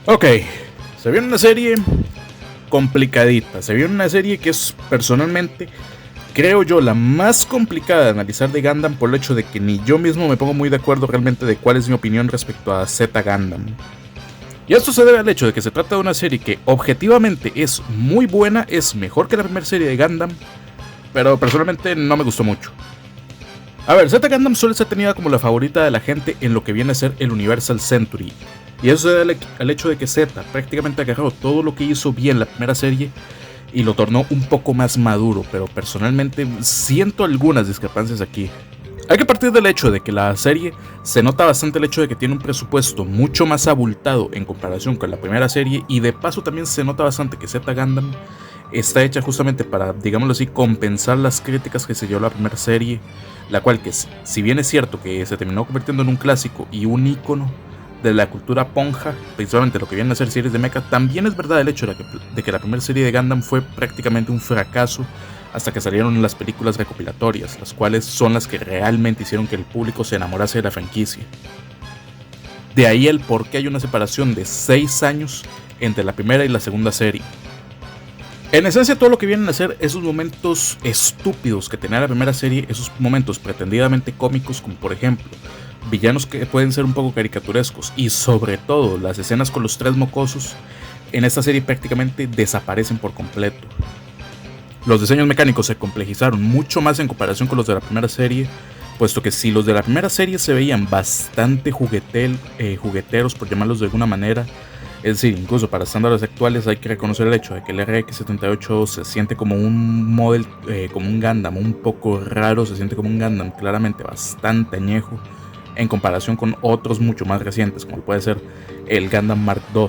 Ok, se viene una serie complicadita, se viene una serie que es personalmente, creo yo, la más complicada de analizar de Gundam por el hecho de que ni yo mismo me pongo muy de acuerdo realmente de cuál es mi opinión respecto a Z Gundam. Y esto se debe al hecho de que se trata de una serie que objetivamente es muy buena, es mejor que la primera serie de Gundam, pero personalmente no me gustó mucho. A ver, Z Gundam suele ser tenida como la favorita de la gente en lo que viene a ser el Universal Century. Y eso se debe al hecho de que Z prácticamente agarró todo lo que hizo bien la primera serie y lo tornó un poco más maduro, pero personalmente siento algunas discrepancias aquí. Hay que partir del hecho de que la serie se nota bastante el hecho de que tiene un presupuesto mucho más abultado en comparación con la primera serie, y de paso también se nota bastante que Z Gundam está hecha justamente para, digámoslo así, compensar las críticas que se dio la primera serie, la cual que si bien es cierto que se terminó convirtiendo en un clásico y un ícono de la cultura ponja, principalmente lo que vienen a ser series de mecha, también es verdad el hecho de que la primera serie de Gundam fue prácticamente un fracaso hasta que salieron las películas recopilatorias, las cuales son las que realmente hicieron que el público se enamorase de la franquicia. De ahí el por qué hay una separación de 6 años entre la primera y la segunda serie. En esencia, todo lo que vienen a ser esos momentos estúpidos que tenía la primera serie, esos momentos pretendidamente cómicos, como por ejemplo villanos que pueden ser un poco caricaturescos, y sobre todo las escenas con los 3 mocosos, en esta serie prácticamente desaparecen por completo. Los diseños mecánicos se complejizaron mucho más en comparación con los de la primera serie, puesto que si los de la primera serie se veían bastante jugueteros, por llamarlos de alguna manera, es decir, incluso para estándares actuales hay que reconocer el hecho de que el RX-78 se siente como un como un Gundam un poco raro, se siente como un Gundam claramente bastante añejo en comparación con otros mucho más recientes, como puede ser el Gundam Mark II.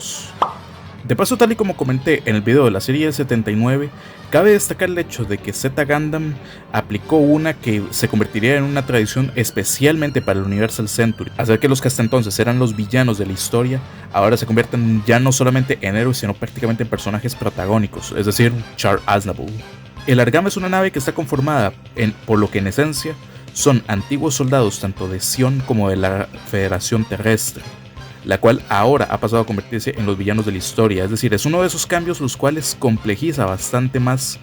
De paso, tal y como comenté en el video de la serie 79, cabe destacar el hecho de que Z Gundam aplicó una que se convertiría en una tradición especialmente para el Universal Century, hacer que los que hasta entonces eran los villanos de la historia ahora se conviertan ya no solamente en héroes, sino prácticamente en personajes protagónicos, es decir, Char Aznavour. El Argama es una nave que está conformada por lo que en esencia son antiguos soldados tanto de Sion como de la Federación Terrestre, la cual ahora ha pasado a convertirse en los villanos de la historia. Es decir, es uno de esos cambios los cuales complejiza bastante más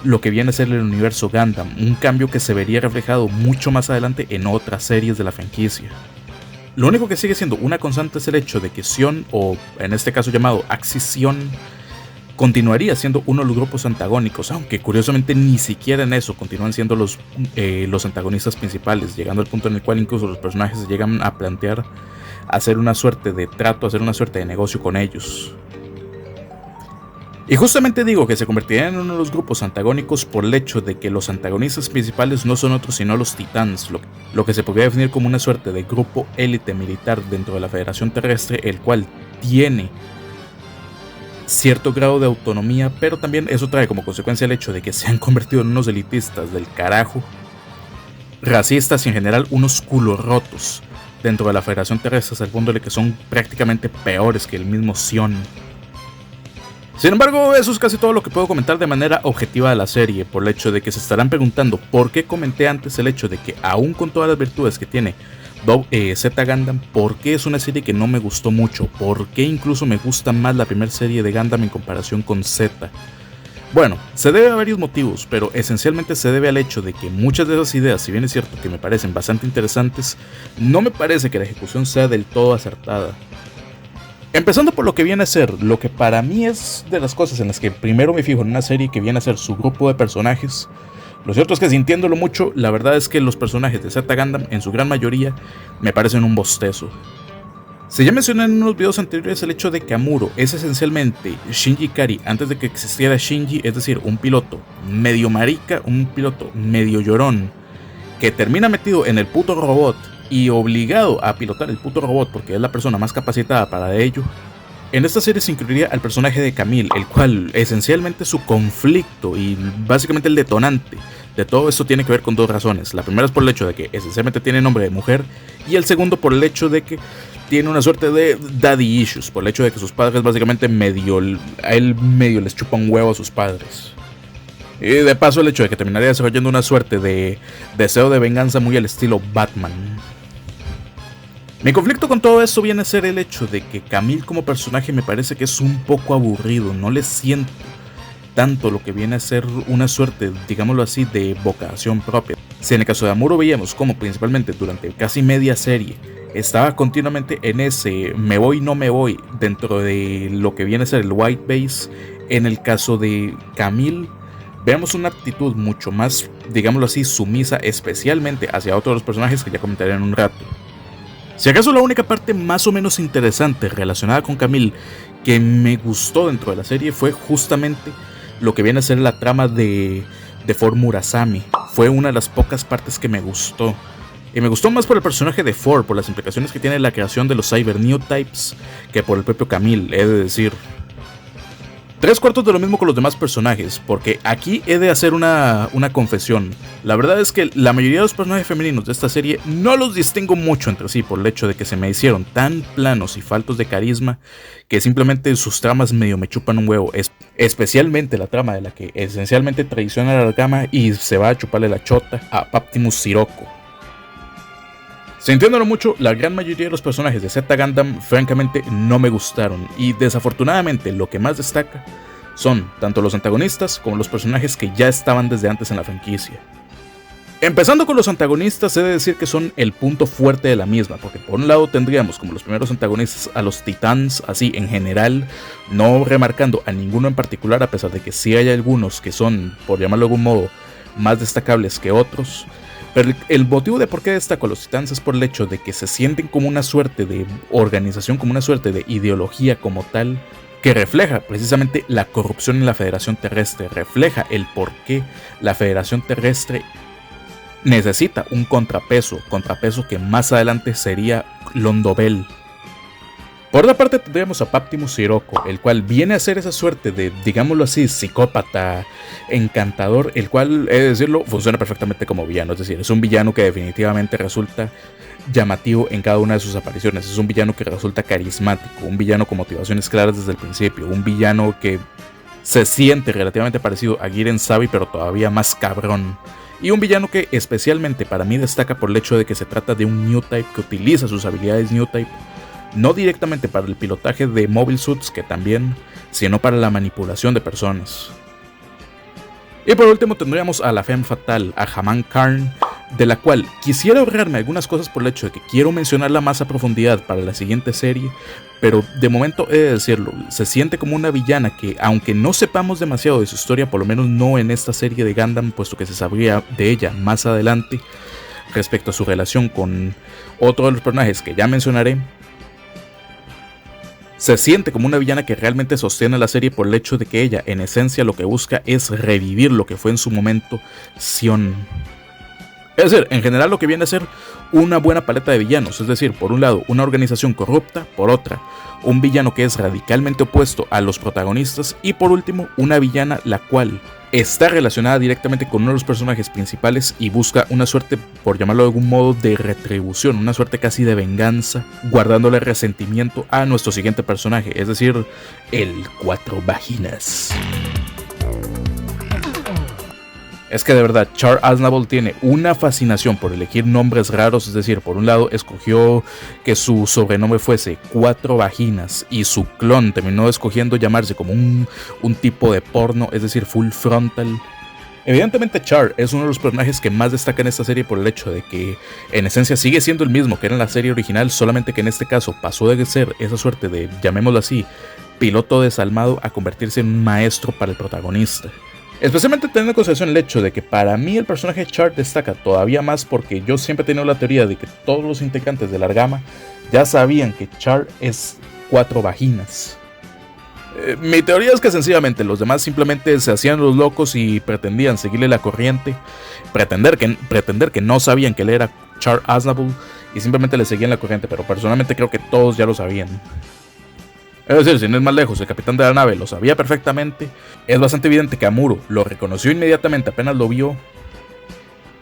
lo que viene a ser el universo Gundam, un cambio que se vería reflejado mucho más adelante en otras series de la franquicia. Lo único que sigue siendo una constante es el hecho de que Sion, o en este caso llamado Axis Sion, continuaría siendo uno de los grupos antagónicos, aunque curiosamente ni siquiera en eso continúan siendo los antagonistas principales, llegando al punto en el cual incluso los personajes se llegan a plantear hacer una suerte de trato, hacer una suerte de negocio con ellos. Y justamente digo que se convertirían en uno de los grupos antagónicos por el hecho de que los antagonistas principales no son otros sino los Titans, lo que se podría definir como una suerte de grupo élite militar dentro de la Federación Terrestre, el cual tiene cierto grado de autonomía, pero también eso trae como consecuencia el hecho de que se han convertido en unos elitistas del carajo, racistas y en general unos culos rotos dentro de la Federación Terrestre, hasta el punto de que son prácticamente peores que el mismo Sion. Sin embargo, eso es casi todo lo que puedo comentar de manera objetiva de la serie, por el hecho de que se estarán preguntando por qué comenté antes el hecho de que aún con todas las virtudes que tiene Z Gundam, ¿por qué es una serie que no me gustó mucho? ¿Por qué incluso me gusta más la primera serie de Gundam en comparación con Z? Bueno, se debe a varios motivos, pero esencialmente se debe al hecho de que muchas de esas ideas, si bien es cierto que me parecen bastante interesantes, no me parece que la ejecución sea del todo acertada. Empezando por lo que viene a ser, lo que para mí es de las cosas en las que primero me fijo en una serie que viene a ser su grupo de personajes. Lo cierto es que sintiéndolo mucho, la verdad es que los personajes de Z Gundam, en su gran mayoría, me parecen un bostezo. Si ya mencioné en unos videos anteriores el hecho de que Amuro es esencialmente Shinji Ikari antes de que existiera Shinji, es decir, un piloto medio marica, un piloto medio llorón, que termina metido en el puto robot y obligado a pilotar el puto robot porque es la persona más capacitada para ello. En esta serie se incluiría al personaje de Camille, el cual esencialmente su conflicto y básicamente el detonante de todo esto tiene que ver con dos razones. La primera es por el hecho de que esencialmente tiene nombre de mujer, y el segundo por el hecho de que tiene una suerte de daddy issues, por el hecho de que sus padres básicamente a él medio les chupa un huevo a sus padres. Y de paso el hecho de que terminaría desarrollando una suerte de deseo de venganza muy al estilo Batman. Mi conflicto con todo esto viene a ser el hecho de que Camille como personaje me parece que es un poco aburrido, no le siento tanto lo que viene a ser una suerte, digámoslo así, de vocación propia. Si en el caso de Amuro veíamos como principalmente durante casi media serie estaba continuamente en ese me voy no me voy dentro de lo que viene a ser el white base, en el caso de Camille vemos una actitud mucho más, digámoslo así, sumisa, especialmente hacia otros de los personajes que ya comentaré en un rato. Si acaso la única parte más o menos interesante relacionada con Camille que me gustó dentro de la serie fue justamente lo que viene a ser la trama de Ford Murasami. Fue una de las pocas partes que me gustó. Y me gustó más por el personaje de Ford, por las implicaciones que tiene la creación de los Cyber Neotypes, que por el propio Camille, he de decir. 3/4 de lo mismo con los demás personajes, porque aquí he de hacer una confesión. La verdad es que la mayoría de los personajes femeninos de esta serie no los distingo mucho entre sí por el hecho de que se me hicieron tan planos y faltos de carisma que simplemente sus tramas medio me chupan un huevo. Especialmente la trama de la que esencialmente traiciona a la Gama y se va a chuparle la chota a Paptimus Sirocco. Sintiéndolo mucho, la gran mayoría de los personajes de Z Gundam francamente no me gustaron, y desafortunadamente lo que más destaca son tanto los antagonistas como los personajes que ya estaban desde antes en la franquicia. Empezando con los antagonistas, he de decir que son el punto fuerte de la misma, porque por un lado tendríamos como los primeros antagonistas a los Titans, así en general, no remarcando a ninguno en particular, a pesar de que sí hay algunos que son, por llamarlo de algún modo, más destacables que otros. Pero el motivo de por qué destaco a los Titans es por el hecho de que se sienten como una suerte de organización, como una suerte de ideología como tal, que refleja precisamente la corrupción en la Federación Terrestre, refleja el por qué la Federación Terrestre necesita un contrapeso que más adelante sería Londobel. Por otra parte tendríamos a Paptimus Sirocco, el cual viene a ser esa suerte de, digámoslo así, psicópata, encantador, el cual, he de decirlo, funciona perfectamente como villano. Es decir, es un villano que definitivamente resulta llamativo en cada una de sus apariciones. Es un villano que resulta carismático, un villano con motivaciones claras desde el principio, un villano que se siente relativamente parecido a Giren Sabi, pero todavía más cabrón. Y un villano que especialmente para mí destaca por el hecho de que se trata de un New Type que utiliza sus habilidades New Type no directamente para el pilotaje de Mobile Suits, que también, sino para la manipulación de personas. Y por último tendríamos a la Femme Fatale, a Haman Karn, de la cual quisiera ahorrarme algunas cosas por el hecho de que quiero mencionarla más a profundidad para la siguiente serie, pero de momento he de decirlo, se siente como una villana que, aunque no sepamos demasiado de su historia, por lo menos no en esta serie de Gundam, puesto que se sabría de ella más adelante, respecto a su relación con otro de los personajes que ya mencionaré, se siente como una villana que realmente sostiene la serie por el hecho de que ella, en esencia, lo que busca es revivir lo que fue en su momento Sion. Es decir, en general lo que viene a ser una buena paleta de villanos, es decir, por un lado una organización corrupta, por otra un villano que es radicalmente opuesto a los protagonistas y por último una villana la cual está relacionada directamente con uno de los personajes principales y busca una suerte, por llamarlo de algún modo, de retribución, una suerte casi de venganza, guardándole resentimiento a nuestro siguiente personaje, es decir, el Cuatro Vaginas. Es que de verdad, Char Aznavour tiene una fascinación por elegir nombres raros, es decir, por un lado escogió que su sobrenombre fuese Cuatro Vaginas y su clon terminó escogiendo llamarse como un tipo de porno, es decir, Full Frontal. Evidentemente Char es uno de los personajes que más destaca en esta serie por el hecho de que en esencia sigue siendo el mismo que era en la serie original, solamente que en este caso pasó de ser esa suerte de, llamémoslo así, piloto desalmado a convertirse en un maestro para el protagonista. Especialmente teniendo en consideración el hecho de que para mí el personaje Char destaca todavía más porque yo siempre he tenido la teoría de que todos los integrantes de la Argama ya sabían que Char es Cuatro Vaginas. Mi teoría es que sencillamente los demás simplemente se hacían los locos y pretendían seguirle la corriente, pretender que no sabían que él era Char Aznavour y simplemente le seguían la corriente, pero personalmente creo que todos ya lo sabían. Es decir, sin ir más lejos, el capitán de la nave lo sabía perfectamente. Es bastante evidente que Amuro lo reconoció inmediatamente apenas lo vio.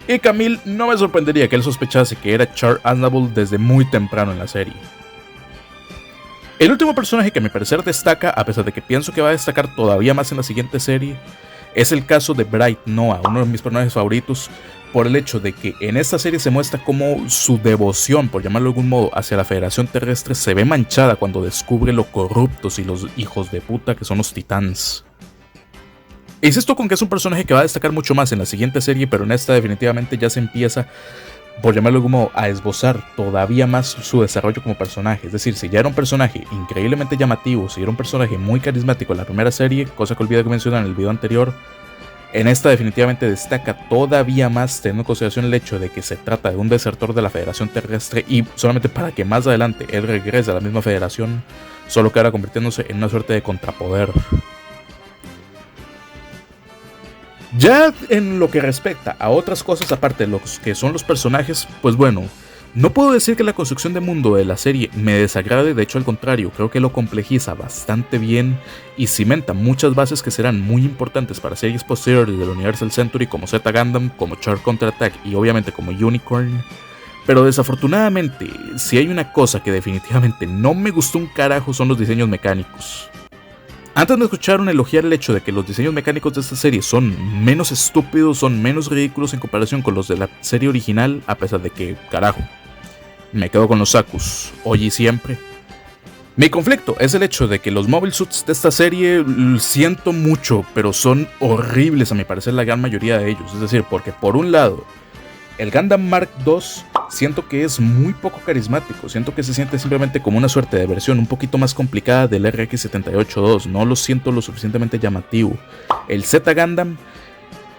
Y Camille no me sorprendería que él sospechase que era Char Aznavour desde muy temprano en la serie. El último personaje que a mi parecer destaca, a pesar de que pienso que va a destacar todavía más en la siguiente serie, Es el caso de Bright Noah, uno de mis personajes favoritos, por el hecho de que en esta serie se muestra cómo su devoción, por llamarlo de algún modo, hacia la Federación Terrestre se ve manchada cuando descubre lo corruptos y los hijos de puta que son los Titans. Insisto con que es un personaje que va a destacar mucho más en la siguiente serie, pero en esta definitivamente ya se empieza, por llamarlo de algún modo, a esbozar todavía más su desarrollo como personaje. Es decir, si ya era un personaje increíblemente llamativo, si era un personaje muy carismático en la primera serie, cosa que olvidé mencionar en el video anterior, en esta definitivamente destaca todavía más, teniendo en consideración el hecho de que se trata de un desertor de la Federación Terrestre y solamente para que más adelante él regrese a la misma federación, solo que ahora convirtiéndose en una suerte de contrapoder. Ya en lo que respecta a otras cosas aparte de los que son los personajes, pues bueno, no puedo decir que la construcción de mundo de la serie me desagrade, de hecho al contrario, creo que lo complejiza bastante bien y cimenta muchas bases que serán muy importantes para series posteriores del Universal Century como Z Gundam, como Char Contra Attack y obviamente como Unicorn. Pero desafortunadamente, si hay una cosa que definitivamente no me gustó un carajo son los diseños mecánicos. Antes me escucharon elogiar el hecho de que los diseños mecánicos de esta serie son menos estúpidos, son menos ridículos en comparación con los de la serie original, a pesar de que, carajo, me quedo con los Zakus, hoy y siempre. Mi conflicto es el hecho de que los mobile suits de esta serie siento mucho, pero son horribles a mi parecer la gran mayoría de ellos. Es decir, porque por un lado, el Gundam Mark II siento que es muy poco carismático, siento que se siente simplemente como una suerte de versión un poquito más complicada del RX-78-2, no lo siento lo suficientemente llamativo. El Z Gundam,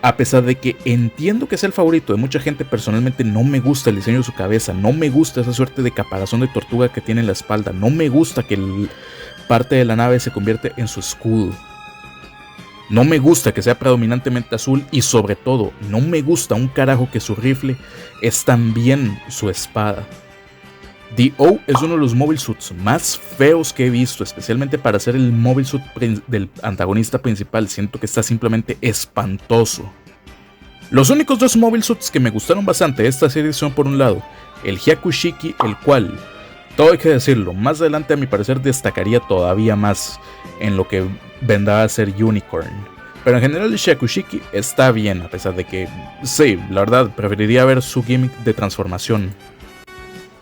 a pesar de que entiendo que es el favorito de mucha gente, personalmente no me gusta el diseño de su cabeza, no me gusta esa suerte de caparazón de tortuga que tiene en la espalda, no me gusta que parte de la nave se convierte en su escudo. No me gusta que sea predominantemente azul y sobre todo, no me gusta un carajo que su rifle es también su espada. D.O. es uno de los mobile suits más feos que he visto, especialmente para ser el mobile suit del antagonista principal. Siento que está simplemente espantoso. Los únicos dos mobile suits que me gustaron bastante de esta serie son, por un lado, el Hyakushiki, el cual, todo hay que decirlo, más adelante a mi parecer destacaría todavía más en lo que vendrá a ser Unicorn. Pero en general el Hyakushiki está bien, a pesar de que, sí, la verdad, preferiría ver su gimmick de transformación.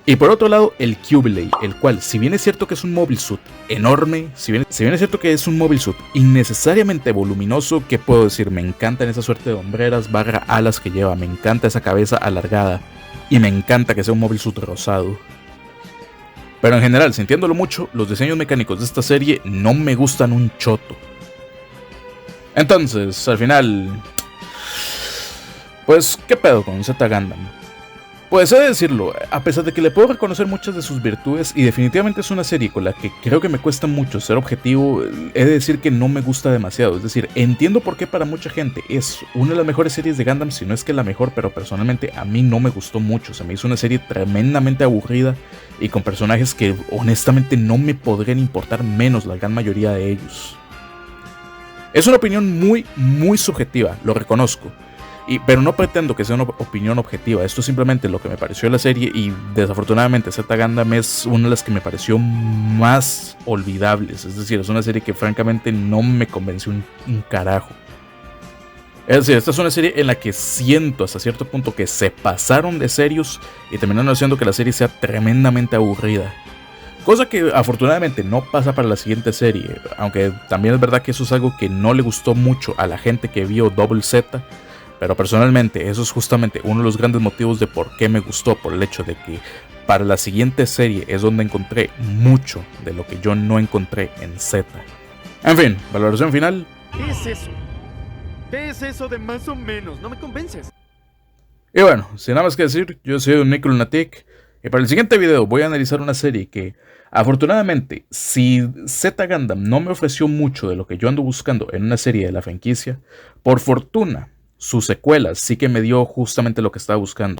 Y por otro lado, el Cubiley, el cual, si bien es cierto que es un mobile suit enorme, si bien es cierto que es un mobile suit innecesariamente voluminoso, ¿qué puedo decir? Me encantan esa suerte de hombreras barra alas que lleva, me encanta esa cabeza alargada, y me encanta que sea un mobile suit rosado. Pero en general, sintiéndolo mucho, los diseños mecánicos de esta serie no me gustan un choto. Entonces, al final, pues, ¿qué pedo con Z Gundam? Pues he de decirlo, a pesar de que le puedo reconocer muchas de sus virtudes y definitivamente es una serie con la que creo que me cuesta mucho ser objetivo, he de decir que no me gusta demasiado. Es decir, entiendo por qué para mucha gente es una de las mejores series de Gundam, si no es que la mejor, pero personalmente a mí no me gustó mucho. Se me hizo una serie tremendamente aburrida y con personajes que honestamente no me podrían importar menos la gran mayoría de ellos. Es una opinión muy subjetiva, lo reconozco. Pero no pretendo que sea una opinión objetiva, esto es simplemente lo que me pareció de la serie y desafortunadamente Z Gundam es una de las que me pareció más olvidables, es decir, es una serie que francamente no me convenció un carajo. Es decir, esta es una serie en la que siento hasta cierto punto que se pasaron de serios y terminaron haciendo que la serie sea tremendamente aburrida. Cosa que afortunadamente no pasa para la siguiente serie, aunque también es verdad que eso es algo que no le gustó mucho a la gente que vio Double Z. Pero personalmente eso es justamente uno de los grandes motivos de por qué me gustó, por el hecho de que para la siguiente serie es donde encontré mucho de lo que yo no encontré en Z. En fin, valoración final. ¿Qué es eso? ¿Qué es eso de más o menos? No me convences. Y bueno, sin nada más que decir, yo soy un Nico Lunatic y para el siguiente video voy a analizar una serie que afortunadamente, si Z Gundam no me ofreció mucho de lo que yo ando buscando en una serie de la franquicia, por fortuna sus secuelas sí que me dio justamente lo que estaba buscando.